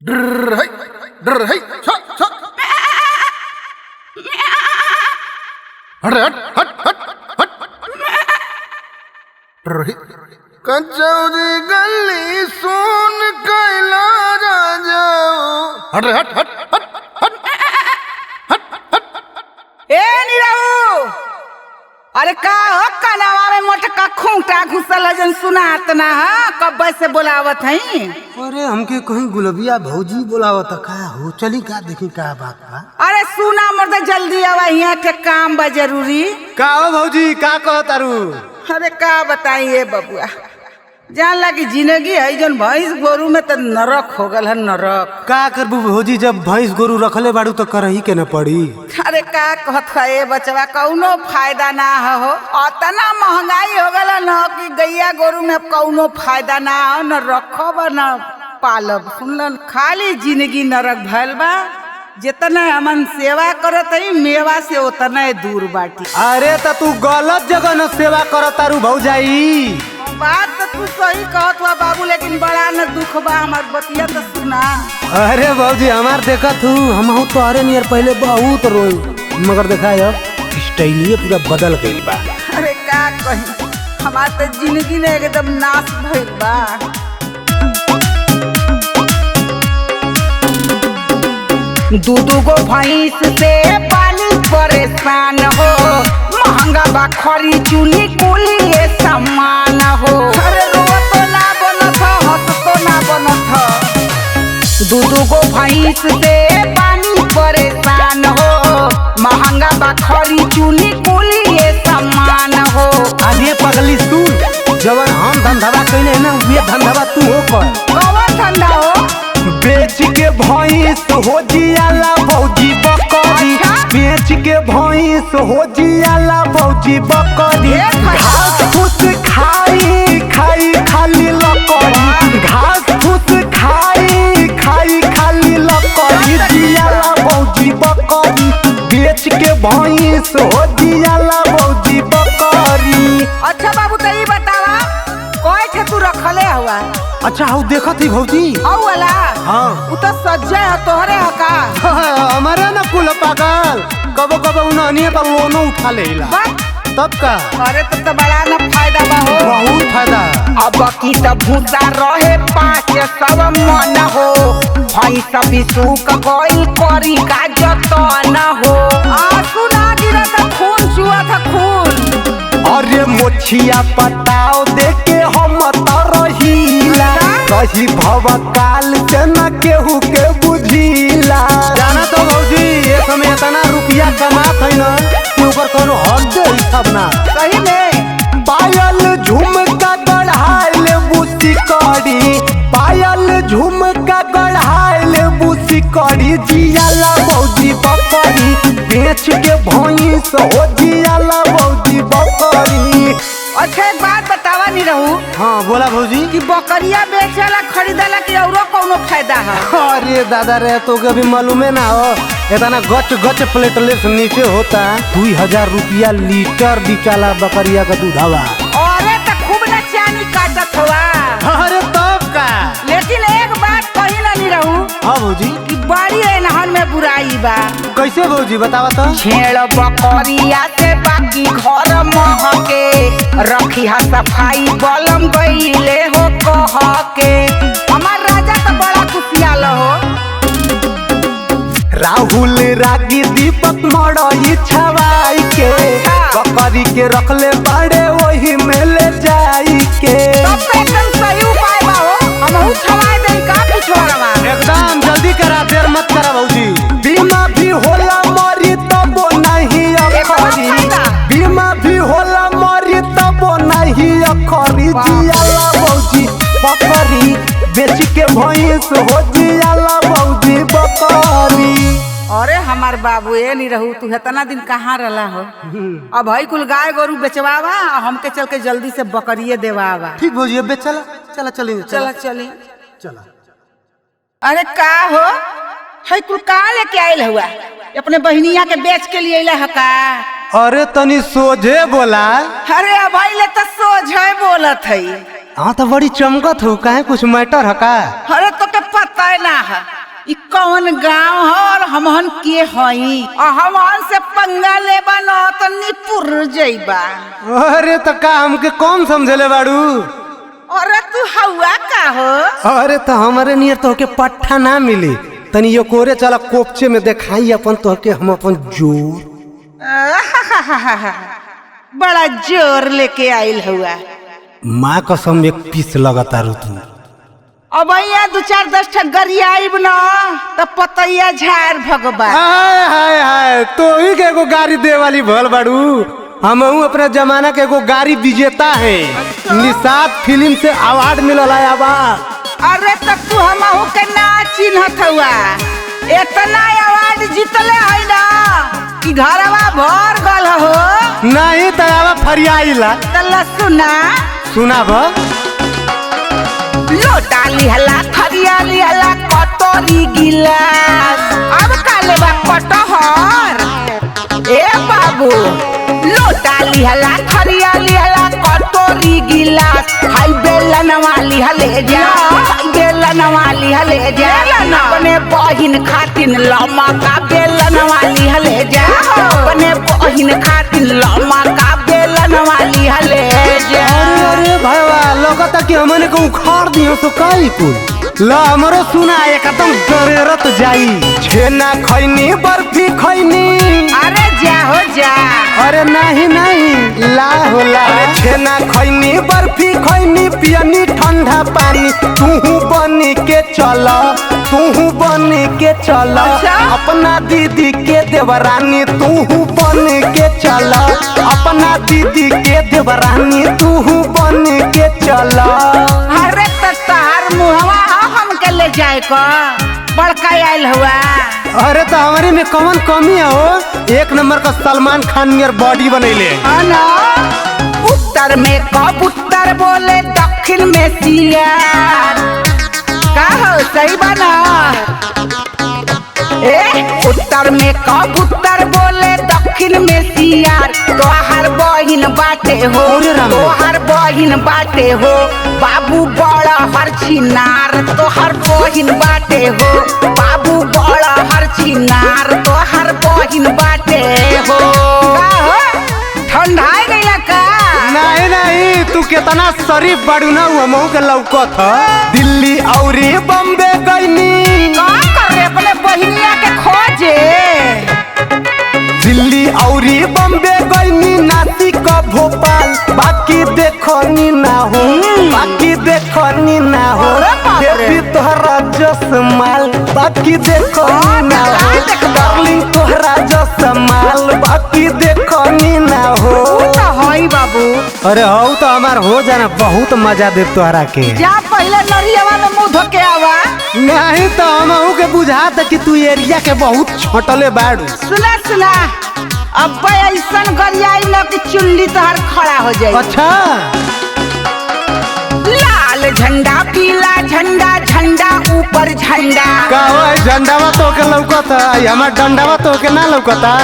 डर है छ छ अरे हट हट हट हट डर है कचौरी गली सुन कैला राजा अरे हट हट हट हट हट हट ए निरहू अरे का हो कनावा में मोटका खूंटा घुसल जन सुनात ना हा कब से बोलावत हई। अरे हमके कहीं गुलबिया भौजी बोलावत का हो चली का देखी का बात बा। अरे सुना मर्द जल्दी आवा यहाँ के काम बा जरूरी। का हो भौजी का कहतारू? अरे का बताइए बबुआ जान लगी जिंदगी है जन भैंस गोरू में तो नरक हो गल है नरक। का करबू भौजी जब भैंस गोरू रखले बाड़ू तो करही के न पड़ी। अरे का कहत है बचवा कौनो फायदा ना हो अतना महंगाई हो गल न कि गैया गोरू में कौनो फायदा ना हो न रखब न पालब। सुनलन खाली जिंदगी नरक भइल बा। जितना हमन सेवा करत है मेवा से उतना दूर बाटी। अरे त तू गलत जगह न सेवा करतारू भौजाई। बात तो तू सही कहत हुआ बाबू लेकिन बड़ा न दुख बा हमार बतिया तो सुना। अरे भौजी हमार देखत हूँ हम तो अरे नियर पहले बहुत रोई मगर देखा अब स्टाइलिए पूरा बदल गई बा। अरे का कही हमार तो जिंदगी ने एकदम नाश भइल बा। दू गो भैंस से पानी परेशान हो महंगा बा खरी चूनी कुली ये सामान हो। अरे रोतो ना बनत हंसतो ना बनत। दू गो भैंस से पानी परेशान हो महंगा बा खरी चूनी कुली ये सामान हो। आगे पगली सुन जवन हम धंधा कइले ना वे धंधा तू हो कर। कौन धंधा हो? बेच के भैंस हो जियाला भौजी बकरी। बेच के भैंस हो जियाला भौजी बकरी। घास फूस खाई खाई खाली लकड़ी। घास फूस खाई खाई खाली लकड़ी जियाला भौजी बकरी। बेच के भैंस हो जियाला भौजी बकरी। अच्छा बाबू तो ये बतावा कोई थे तू रखले हुआ? अच्छा हूँ देखत ही भौजी औ वाला हाँ उ तो सज्जा है तोहरे है का? हमारा ना कुल पागल कबो कबो उन्होंने पर लोनो उठा लेला तब का। अरे तो बड़ा ना फायदा बा हो। बहुत फायदा। अब की सब भूसा रहे 500 मन हो भैंस भी सूख गई करी का जतन हो। आंसू ना गिरा था खून चुआ था खून। अरे मोछिया पटाओ देके हम तरहीला कही भव काल से न केहू के बुझीला। जाना तो भौजी ये समय इतना रुपया कमात है ना कि ऊपर कोनो हद हिसाब ना। सही में पायल झुमका गढ़ाइल बुसी कड़ी। पायल झुमका गढ़ाइल बुसी कड़ी जियाला भौजी बकरी। बेच के भैंस हो जियाला भौजी बकरी। अच्छा एक बात बतावा नहीं रहू। हाँ बोला भौजी कि बकरिया बेचला खरीदला कि औरो कोनो फायदा है? अरे दादा रे तो कभी मालूमे ना हो इतना गच गच प्लेटलेट नीचे होता 2000 रुपया लीटर बिकाला बकरिया का दूधावा। अरे तो खूब ना चानी काटत हुआ। अरे तब का। लेकिन एक बात कही ना नहीं रहू। हाँ भौजी कि बड़ी एनहन में बुराई बा। कैसे भौजी बतावा तो। छेड़ बकरिया से बाकी घर महके रखी हा सफाई बलम गईले हो कह के। हमार राजा तो बड़ा खुशियाल हो। राहुल रागी दीपक मड़ई छवाई के बकरी के रखले बड़े वही में ले जाई के। तब पे एकदम सही उपाय बा हो। हमहू छवाई देई का पिछवाड़वा। एकदम जल्दी करा देर मत करा भौजी। बीमा भी होला मरी तब नहीं अखरी। बीमा भी होला मरी तब नहीं अखरी जियाला भौजी बकरी। बेच के भैंस हो जियाला भौजी बकरी। अरे हमार बाबू ये नहीं रहू तू इतना दिन कहाँ रहा हो। अब हई कुल गाय गोरू बेचवावा हमके चल के जल्दी से बकरिए देवावा। ठीक भौजी अब चला चला चलेंगे चला चली चला। अरे का हो हई कुल का लेके आयल हुआ? अपने बहनिया के बेच के लिए है का? अरे तनी सोझे बोला। अरे अब ले तो सोझे बोलत है हाँ तो बड़ी चमकत हो, काहे कुछ मैटर है का? अरे तो के पता है ना है ई कौन गांव है और हमहन के हई और हमहन से पंगा लेबा न तो निपुर जइबा। अरे तो का हमके कौन समझले बाड़ू? अरे तू हवा का हो? अरे तो हमारे नियर तो के पट्ठा ना मिली, तनी यो कोरे चला कोपचे में दिखाई अपन तो के हम अपन जोर। बड़ा जोर लेके आइल हुआ। माँ कसम एक पीस लगता रू तू। अब यहाँ 2-4-10 ठा गरिया आइब न तो पतैया झाड़ भगवा। हाय हाय हाय, तो ही के एगो गाड़ी दे वाली भल बाड़ू। हम अपने जमाना के एगो गाड़ी विजेता है, निषाद फिल्म से अवार्ड मिलल है अवार्ड। अरे तब तू हमहू के ना चिन्हत हुआ, इतना अवार्ड जीतले है ना कि घरवा भर गल हो। नहीं तयावा फरियाइला तल्ला सुना सुनाब। लोटा लिहला थरिया लिहला कटोरी गिलास, अब काले बा कटहर ए बाबू। लोटा लिहला थरिया लिहला कटोरी गिलास, हाई बेलन वाली हले जा, हाई बेलन वाली हले जा। अपने बहिन खातिन लम्मा का बेलन वाली हले जा, अपने बहिन खातिन लम्मा का बेलन वाली हले जा। अरे भैया लगता कि हमने को उखाड़ दियो तो काई कुल ला हमरो सुना एकदम डरेरत जाई। छेना खैनी बर्फी खैनी, अरे जा हो जा। अरे नहीं नहीं ला हो ला। छेना खैनी बर्फी खैनी पियनी ठंडा पानी, तू बनी के चल, तू बनी के चल। अच्छा? अपना दीदी के देवरानी तू बन के चल, अपना दीदी के देवरानी तू बन के चल। अरे तो तार मुहवा हमके ले जाए को बड़का आयल हुआ। अरे तो हमारे में कौन कमी है हो? एक नंबर का सलमान खान नियर बॉडी बनैले। उत्तर में कबूतर बोले दक्षिण में सियार, का हो सही बना? उत्तर में कबूतर बोले दक्षिण में सियार, तोहर बहिन बाटे हो, तोहर बहिन बाटे हो। बाबू बड़ा हर छिनार, तोहर बहिन बाटे हो। बाबू बड़ा हर छिनार, तोहर बहिन बाटे हो। ठंडा गईला का? नहीं नहीं, तू कितना शरीफ बड़ू ना हुआ मऊ के लौकत ह। दिल्ली औरी बम्बे गईनी, का करे अपने बहिनिया के खोजे। दिल्ली औरी बम्बे गईनी, नासिक भोपाल, बाकी देखनी ना हो, बाकी देखनी ना हो। देवी तोहरा जसमाल, बाकी देखनी ना हो। डार्लिंग तोहरा जसमाल, बाकी देखनी ना हो। हाई बाबू, अरे हो तो हमार हो जाना, बहुत मजा दे तोहरा के। जा पहले नरियावा में मुंह धो के आवा। नहीं तो हम के बुझाता कि तू एरिया के बहुत छोटले बाड़ू। सुना सुना, अब ऐसन गरियाई न कि चुल्ली तोहर खड़ा हो जाए। अच्छा, लाल झंडा पीला झंडा, झंडा ऊपर झंडा। का हो झंडावा तो के लौकता, हमार डंडावा तो के ना लौकता।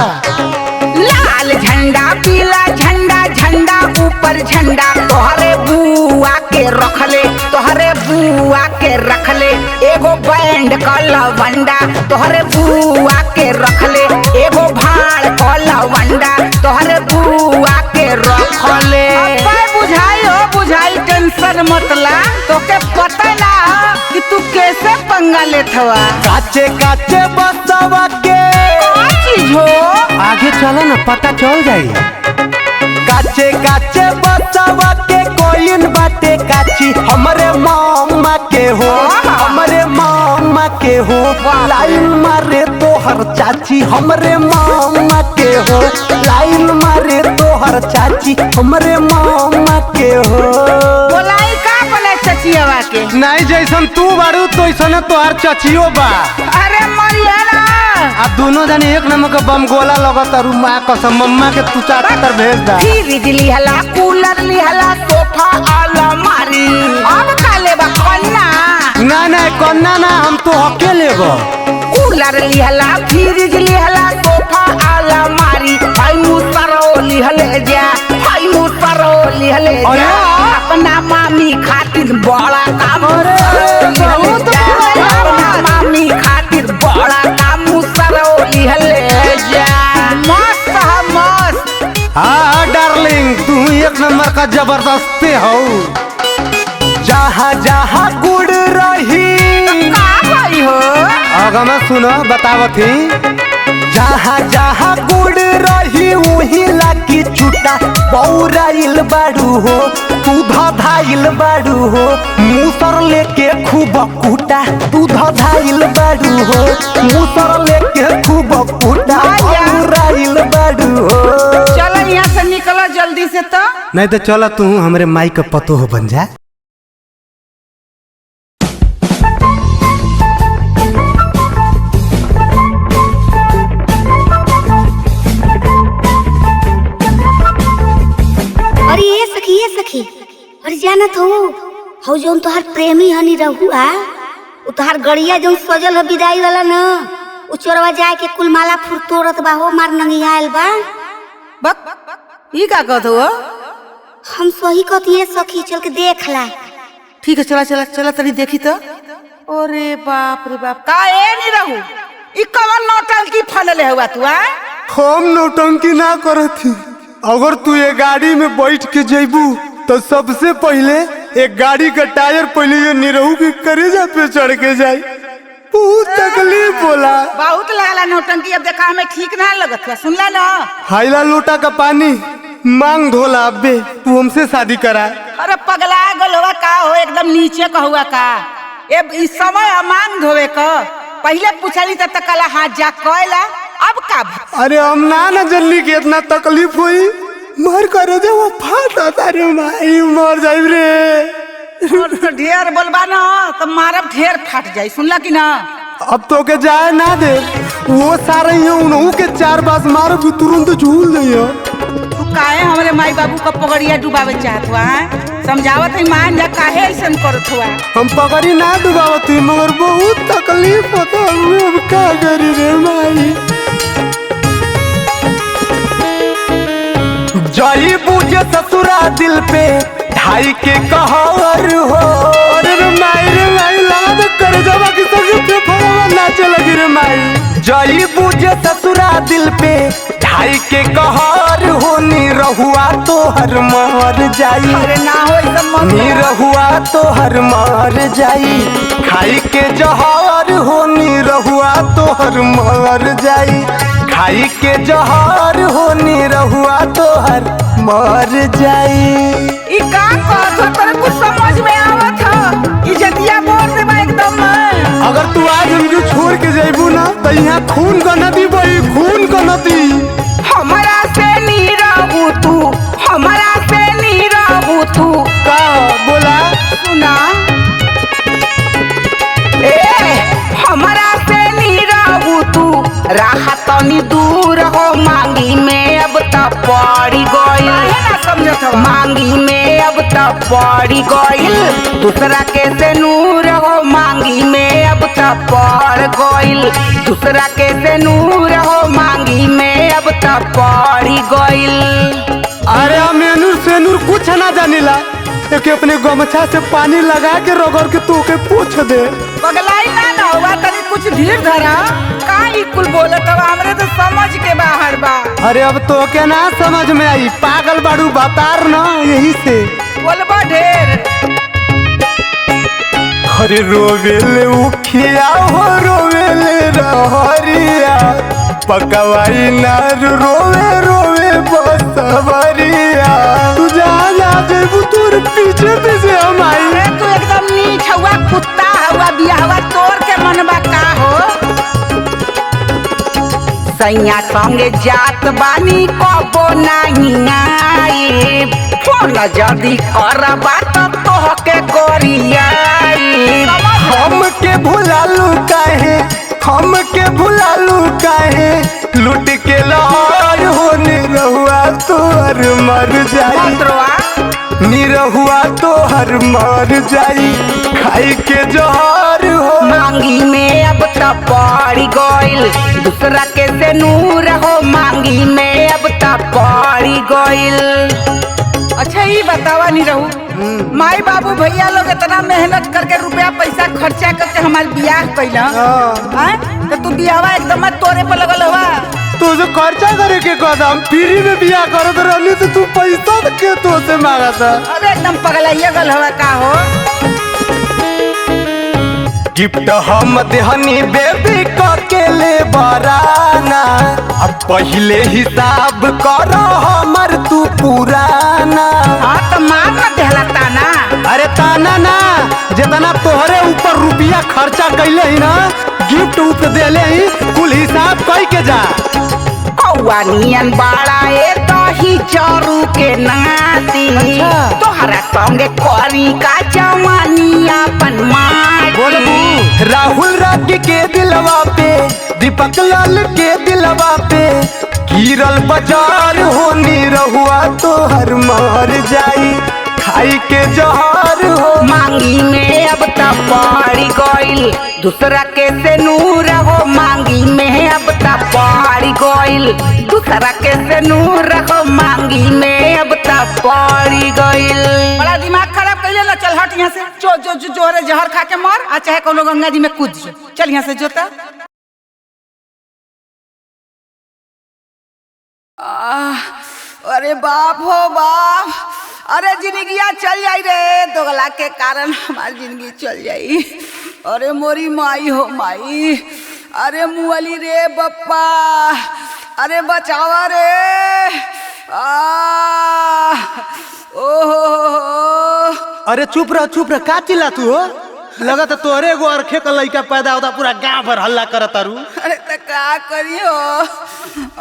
लाल झंडा पीला झंडा, झंडा ऊपर झंडा। तोहरे बुआ के रखले, तोहरे बुआ के रखले एगो बैंड का लवंडा, तोहरे बुआ के रखले एगो भाड़ का लवंडा, तोहरे बुआ के रखले। बुझाई हो बुझाई, टेंशन मतला। तो के पता ना कि तू कैसे पंगा लेत हवा। काचे काचे बसवा के चीज हो, आगे चलो ना पता चल जाई। काचे काचे बसवा के कोइन बाटे काची, हमरे मामा के हो, हमरे मामा के हो। लाइन मारे तोहर चाची, हमरे मामा के हो। लाइन मारे तोहर चाची, हमरे मामा के हो। बोलाई का बोले चचियावा के? नहीं जैसन तू बाड़ू तो ऐसने तोहर चचियो बा। अरे मरियाना, आ दोनों जने एक नंबर का बम गोला लगता रू। माँ कसम मम्मा के तू चाटर भेज दा। फ्रिज लिहला, कूलर लिहला, सोफा अलमारी, अब काले बा कन्ना। ना ना कन्ना ना, हम तो हके लेबो। कूलर लिहला, फ्रिज लिहला, सोफा अलमारी, हाई मुसरो लिहले जा, हाई मुसरो सरो लिहले अरे अपना मामी खातिर बड़ा काम बहुत अपना मामी खातिर बड़ा काम सरो लिहले जा मस्त है मस्त। हाँ डार्लिंग तू एक नंबर का जबरदस्त हो। जहाँ जहाँ गुड़ रही का भाई हो अगर मैं सुनो बतावत ही जहाँ जहाँ गुड़ रही वही लागी चुटा पौराइल बाड़ू हो तू धाइल बाड़ू हो मूसर लेके खूब कूटा तू धाइल बाड़ू हो मूसर लेके खूब कूटा पौराइल बाड़ू हो। चलो यहाँ से निकलो जल्दी से तो नहीं तो चलो तू हमरे माई का पतो हो बन जा। अरे ये सखी अरे जानत हो जौन तोहार प्रेमी हनी रहुआ उ तोहार गड़िया जौन सजल है विदाई वाला न उ चोरवा जाए के कुल माला फुर तोड़त बा हो मार नंगियाल बा। बक ये का कहत हो? हम सही कहती सखी चल के देख ला। ठीक है चला चला चला तनी देखी तो। अरे बाप रे बाप का ए नहीं रहू ई कवन नौटंकी फलले हुआ तू आ? हम नौटंकी ना करथी। अगर तू ये गाड़ी में बैठ के जेबू तो सबसे पहले एक गाड़ी का टायर पहले ये निरहू के करेजा पे चढ़ के जाए बहुत तकलीफ होला। बहुत लागला नौटंकी अब देखा हमें ठीक ना लगत है सुनला ना। हाइला लोटा का पानी मांग धोला अबे तू हमसे शादी करा। अरे पगला गलवा का हो एकदम नीचे का हुआ का ए इस समय मांग धोवे का पहले पूछली त कला हाथ जा कहला अब का अरे हम ना जल्दी के इतना तकलीफ हुई मर करे दे वो फाटा तारे माई मर जाई रे। ढेर बोलबा ना तो मारब ढेर फट जाई सुनला कि ना। अब तो के जाए ना दे वो सारे उन्हों के चार बास मारो भी तुरंत झूल नहीं। तू काहे हमरे माई बाबू का पगड़िया डुबावे चाहत हुआ समझावत है मान जा काहे ऐसन करत हुआ। हम पगड़ी ना डुबावती मगर बहुत तकलीफ होता अब का करी रे माई। जाई बूझे ससुरा दिल पे ढाई के कहर हो। अरे रे माई लगा दे कर जवा की सगे फड़वा नाचे लगी रे माई। जाई बूझे ससुरा दिल पे ढाई के कहर हो नी रहुआ तो हर मर जाई। अरे ना हो एकदम नी रहुआ तो हर मर जाई खाई के जहर हो नी रहुआ तो हर मर जाई खाई के जहर हो नी रहुआ तो हर मर जाई। ई का कहत हो तोरे कुछ समझ में आवत हो इज्जतिया बोल दे बा एकदम। अगर तू आज हमके छोड़ के जाइबू ना तो यहाँ खून का नदी बही खून का नदी। हमरा से नी रहू तू हमरा से नी रहू तू का बोला सुना ए हमरा से नी रहू तू राहत तनी दूर हो मांगी में अब त पड़ी गइल ना समझत हो मांगी में अब त पड़ी गइल दूसरा के से नूर हो मांगी में अब त पड़ गइल दूसरा के से नूर हो मांगी में अब त पड़ी गइल। अरे मेनूर सेनूर कुछ ना जानिला एक अपने गमछा से पानी लगा के रगड़ के तो के पूछ दे। पगलाई ना हुआ तनी कुछ धीर धरा का ई कुल बोलत हो हमरे तो समझ के बाहर बा। अरे अब तो क्या ना समझ में आई पागल बाड़ू बतार ना यही से बोलबा ढेर। अरे रोवेले उखिया हो रोवेले रहरिया पकवाई नार रोवे रोवे बसवरिया तू जा जेबू तोर पीछे पीछे हम आई। अरे तू एकदम नीच हुआ कुत्ता हुआ बियाहवा तोड़ के मनबा का हो। सैया संगे जात बानी कबो नहीं आई फोन जल्दी करबा तो तोहके करियाई। हमके भुलालू काहे हमके भुलालू काहे लुट के लहर हो निरहुआ तोहर मर जाई मतरवा निरहुआ तोहर मर जाई खाई के जहर हो मांगी में अब त पड़ी गइल दूसरा के से नूर हो मांगी में अब त पड़ी गइल। अच्छा ये बतावा नहीं रहू माई बाबू भैया लोग इतना मेहनत करके रुपया पैसा खर्चा करके हमार बियाह कैला तो तू बियाहवा एकदम तोरे पर लगल हुआ। तो जो खर्चा करे के कदम फ्री में बियाह करत रहली तो तू पैसा के तो से मांगा था। अरे एकदम पगलाइए गल हवा का हो। गिफ्ट हम देहनी बेबी के ले बराना अब पहले हिसाब कर हमर तू पुराना। हाँ तो मार ना देहला ताना। अरे ताना ना जितना तोहरे ऊपर रुपया खर्चा कैले ही ना गिफ्ट उप देले ही कुल हिसाब कई के जा। कौआ नियन बाड़ा ए दही चरू के नाती तोहरा संगे करी का जवानी अपन माटी। बोलबू राहुल रागी के दिलवा पे दीपक लाल के दिलवा पे गिरल बाजार होनी रहुआ तो हर मर जाई खाई के जहर हो। मांगी में अब तक पड़ी गइल दूसरा के से नूर हो। मांगी में अब तक पड़ी गइल दूसरा के से नूर हो। मांगी में अब तक पड़ी गइल। बड़ा दिमाग खराब कैले ना। चल हट यहाँ से जो जो जो जोरे जहर खा के मर आ चाहे कोनो गंगा जी में कूद जो। चल यहाँ से जोता। अरे बाप हो बाप। अरे जिंदगिया चल जाई रे दोगला के कारण हमारी जिंदगी चल जाई। अरे मोरी माई हो माई। अरे मुअली रे बप्पा। अरे बचावा रे ओहो। अरे चुप रह का चिल्ला तू हो लगा तो तोहरे एगो अरखे का लड़का पैदा होता पूरा गांव भर हल्ला करत तारू। अरे तो का करियो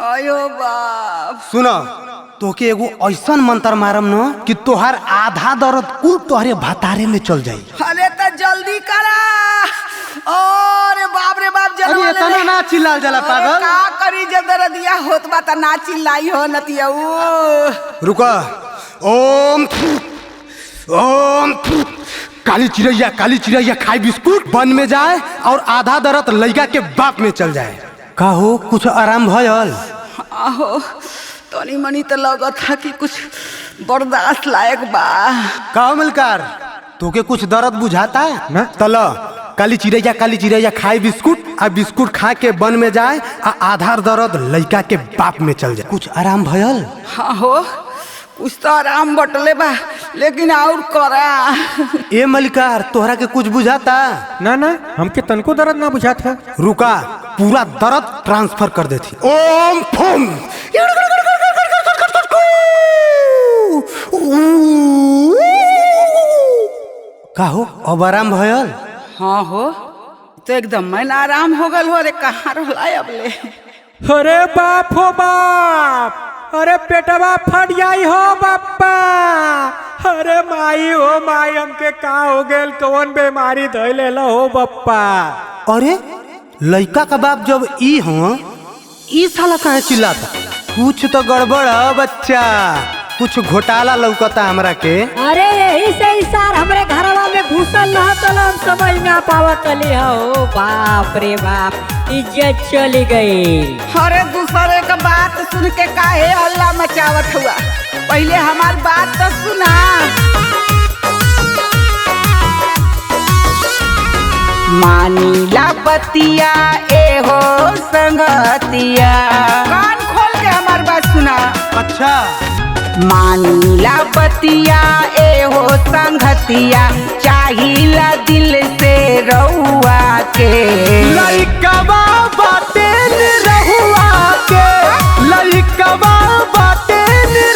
आयो बाप। सुनो तोके एगो ऐसन मंत्र मारम न कि तोहार आधा दर्द कुल तोहरे भतारे में चल जाई। अरे तो जल्दी करा। अरे बाप रे बाप अरे इतना ना चिल्ला जाला पागल। का करी जब दर्दिया होत बा त ना चिल्लाई हो नतिया। रुका ओम काली चिड़ैया खाई बिस्कुट बन में जाए और आधा दर्द लड़का के बाप में चल जाए। का हो कुछ आराम भयल? आहो तनी मनी तो लगत था कि कुछ बर्दाश्त लायक बा। का मिलकर तोके कुछ दर्द बुझाता ना? तला काली चिड़ैया खाई बिस्कुट आ बिस्कुट खा के बन में जाए आ आधा दर्द लड़का के बाप में चल जाए। कुछ आराम भयल? हाँ हो कुछ तो आराम बटले बा लेकिन और करा। ए मलिकार तोहरा के कुछ बुझाता? ना हमके तनको दर्द ना बुझाता। रुका पूरा दर्द ट्रांसफर कर देती। ओम फुम का हो अब आराम भयल? हाँ हो तो एकदम मैंने आराम हो गल हो। अरे कहाँ रहला अब ले। अरे बाप हो बाप। अरे पेटवा फट जाई हो बाप्पा। अरे माई हो माई हमके का हो गेल कौन बीमारी धइले हो बाप्पा। अरे लड़का का बाप जब ई हो ई साला काहे चिल्लाता? कुछ तो गड़बड़ है बच्चा कुछ घोटाला लौकता हमरा के। अरे यही से ही सार हमरे घरवा में घुसल रहा तो हम समझ ना पावत हो। बाप रे बाप इज्जत चली गई। अरे दूसरे का बात सुन के काहे हल्ला मचावत हुआ। पहले हमार बात तो सुना। मानीला बतिया ए हो संगतिया। कान खोल के हमार बात सुना। अच्छा मानीला बतिया ए हो संगतिया चाहिला दिल से रहुआ के। लइकवा बाटे रहुआ के लइकवा बाटे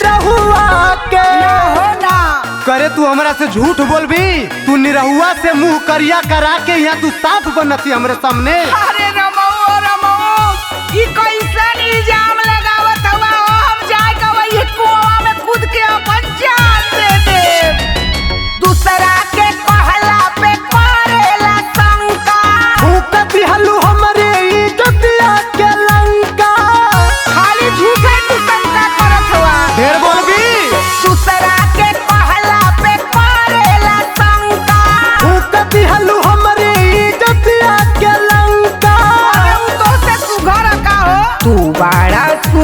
रहुआ के। हो ना करे तू हमरा से झूठ बोलबी? तू निरहुआ से मुंह करिया करा के यहाँ तू साफ बनती हमरे सामने। अरे रमो ई कैसन इल्जाम लगावत हुआ। हम जाए के वही कुआं में कूद के अपन जान दे दे। दूसरा के कहला पे करेला शंका। फूकत हलू हमरे इज्जतिया के लंका। खाली झूठे तू शंका करत हुआ। ढेर बोलबी? दूसरा के कहला पे करेला शंका। फूकत हलू हमरे इज्जतिया के लंका।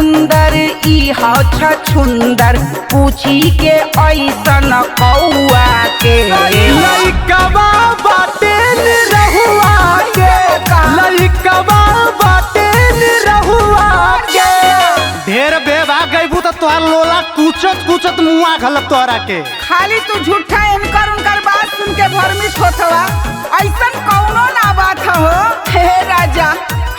समुंदर ई ह छछुंदर पूछी के ऐसन कौआ के लइकवा बाटे निरहुआ के लइकवा बाटे निरहुआ के ढेर बेवा गईबू तो तोहार लोला कुचत कुचत मुआ घलत तोहरा के। खाली तू झूठा इनकर उनकर बात सुन के भरमित होतवा ऐसन कौनो ना बात हो। हे राजा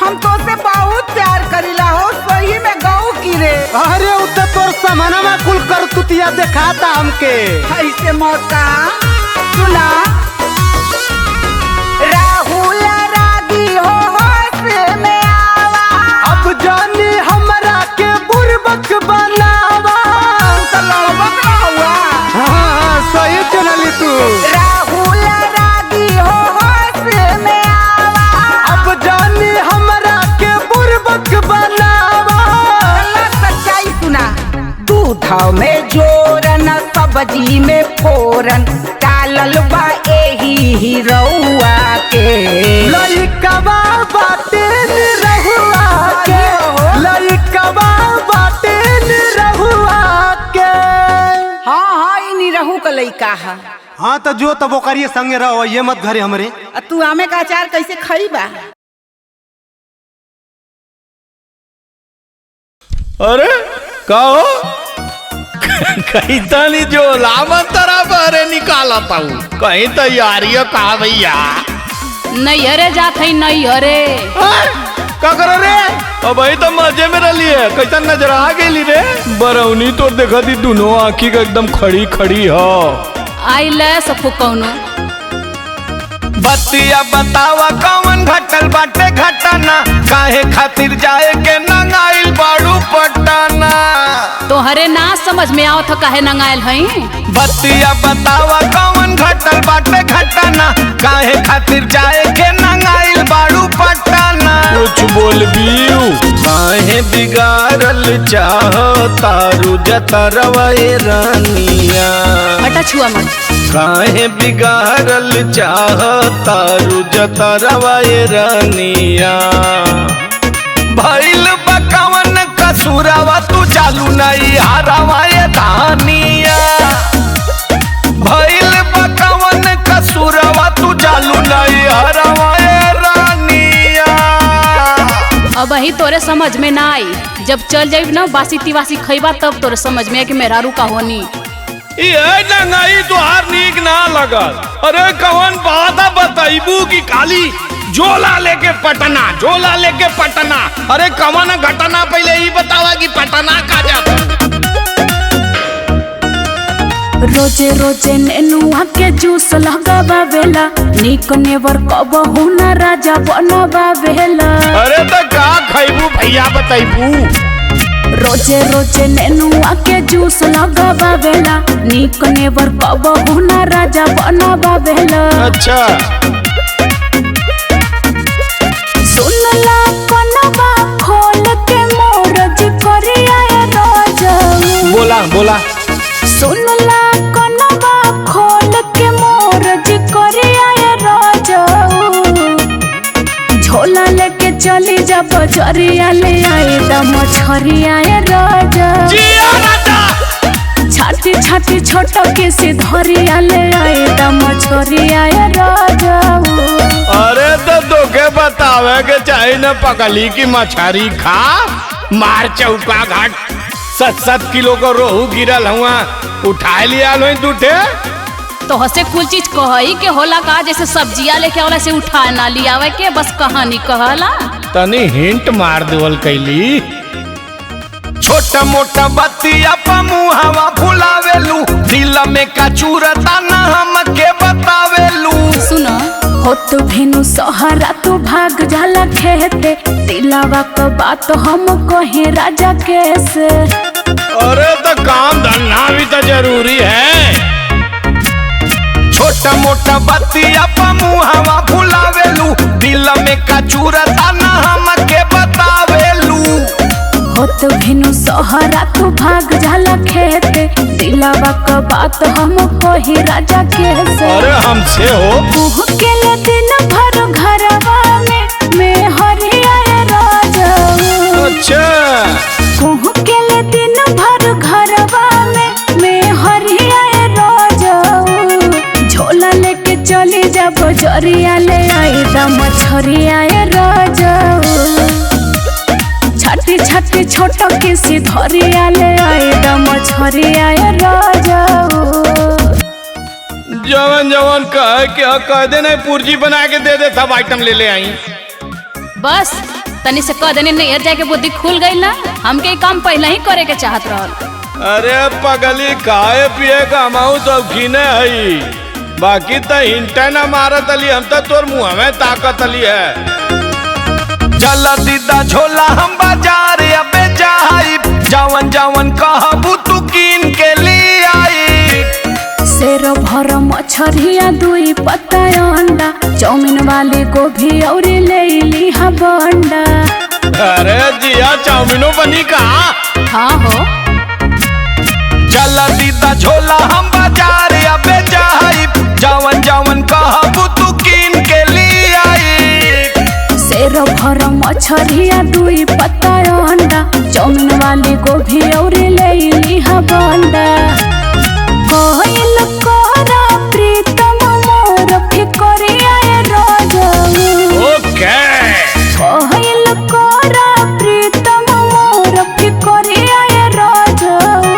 हम तो से बहुत प्यार करीला हो सही में गऊ की रे। अरे उते तोर समानमा कुल कर तुतिया दिखाता हमके। ऐसे मौका सुना राहुल रागी हो होश में आवा अब जानी हमरा के बुरबक बनावा। तो लड़बक ना हुआ। हाँ सही चलली तू। राहुल रागी हो होश में आवा अब जानी हमरा के बुरबक बनावा। सच्चाई सुना दूध में जोरन सब्जी में फोरन डालल बा एही ही रउआ के लइकवा बाटे निरहुआ के लइकवा बाटे निरहुआ के। हाँ ई निरहू का लइका है। हाँ तो जो तब ओकरिए संगे रहो ये मत घरे हमरे। तू आमे का अचार कैसे खइबा? अरे का हो कहीं तनी जो लामन तरह बहरे निकालता हूँ कहीं तैयारी का भैया नहीं हरे जात है नहीं हरे का करो रे अब भाई तो मजे में रही है कैसा नजर आ गई रे बरौनी तो देखा दी दोनों आँखी का एकदम खड़ी खड़ी हो आई ले सबको कौनो बतिया बतावा कौन घटल बाटे घटना काहे खातिर जाए के नंगाइल बाड़ू पटना तो हरे ना समझ में आओ तो काहे नंगायल हई बतिया बतावा कौन घटल बाटे घटना काहे खातिर जाए के नंगाइल बाड़ू पटना कुछ बोल बियू काहे बिगाड़ल चाहतारू जतरवा रानिया हटा छुआ मत काहे बिगाड़ल चाहतारू जतरवा रानिया भइल बकवन कसुरवा तू चालू नहीं हारवा ये धानिया भइल बकवन कसुरवा तू चालू नहीं हारवा ये रानिया अब ही तोरे समझ में ना आई जब चल जाई ना बासी तिवासी खइबा तब तोरे समझ में आई कि मेहरारू का होनी ये नंगाई तोहार नीक ना लगल अरे कवन बात बताइबू की काली झोला लेके पटना अरे कवन घटना पहले ही बतावा कि पटना का जाता रोजे रोजे नेनुआ के जूस लगावा बेला नीक नेवर कब हुना राजा बनवा बेला अरे तो का खइबू भैया बताइबू रोजे रोजे नेनुआ के जूस लगावा बेला नीक नेवर कब हुना राजा बनवा बेला अच्छा सुनला कनवा खोल के मोरज करिया राजा बोला सुनला कनवा खोल के मोरज करिया राजा झोला लेके चली जा बजरिया ले आए दम छरिया राजा छाती छाती छोट के से धरिया ले आए दम छरिया राजा अरे तो तोके बतावे के चाहे न पकली की मछरी खा मार चौका घाट 7-7 किलो का रोहू गिरल हुआ उठा लिया लो दूठे तो हसे कुल चीज कहई के होला का जैसे सब्जिया लेके आवला से उठा ना लियावे के बस कहानी कहला तनी हिंट मार देवल कैली छोटा मोटा बतिया मुहावा फुलावेलू दिल में कचूरता न हमके बतावेलू सुना हो तो भेनु सहारा तू भाग जाला खेते दिलावा का बात हम कहे राजा कैसे अरे तो काम धंधा भी तो जरूरी है छोटा मोटा बतिया मुहावा फुलावेलू दिल में कचूरता न हमके बतावेलू हो तो भेनु सहारा तू भाग जाला खेते दिलावा का बात हम कहे राजा कैसे अरे हमसे हो मुँह के ले दिन भर घरवा में हरिया राजा अच्छा कुह बजरिया ले आई दा मछरिया ए राजाऊ छाटी छाटी छोट किसी धरिया ले आई दा मछरिया ए राजाऊ जवन जवन कह दे नहीं पुर्जी बना के दे सब आइटम ले आई। बस तनी से कह देने नहीं जाके बुद्धि खुल गई ना, हमके ये काम पहले ही करे के चाहत रहल। अरे पगली खाए पिए का हमाऊ शौकीन है, बाकी तो हिंटा न मारत अली, हम तो तोर मुँह में ताकत अली है। चला दीदा झोला हम बाजार अबे जाई, जवन जवन कहबू तू कीन के लिए आई। शेर भर मछरिया दुई पत्ता अंडा चाउमीन वाले गोभी और ले ली हा बंडा। अरे जिया चाउमीनो बनी कहाँ? हाँ हो चला दीदा झोला हम बाजार अबे जाई, जवन जवन कहबू तू कीन के लिए आई। शेर भर मछरिया दुई पत्ता अंडा चाउमीन वाली गोभी और ले ली हा बंडा। कोइल कोरा प्रीतम मोर फिकरिया ए राजाऊ ओके कोइल कोरा प्रीतम मोर फिकरिया ए राजाऊ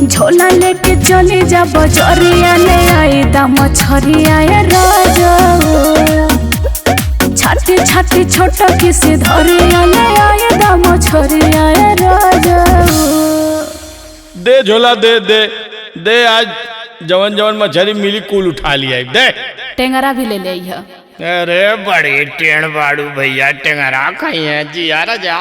झोला लेके चली जा बजरिया ले आई दा मछरिया ए राजाऊ छाटी छाटी छोट किसी धरिया ले आई दा मछरिया ए राजाऊ दे झोला दे आज जवन जवन मछली मिली कुल उठा लिया दे। टेंगरा भी ले ले। अरे बड़ी टेढ़ बाड़ू भैया, टेंगरा खाई है जी यार जा।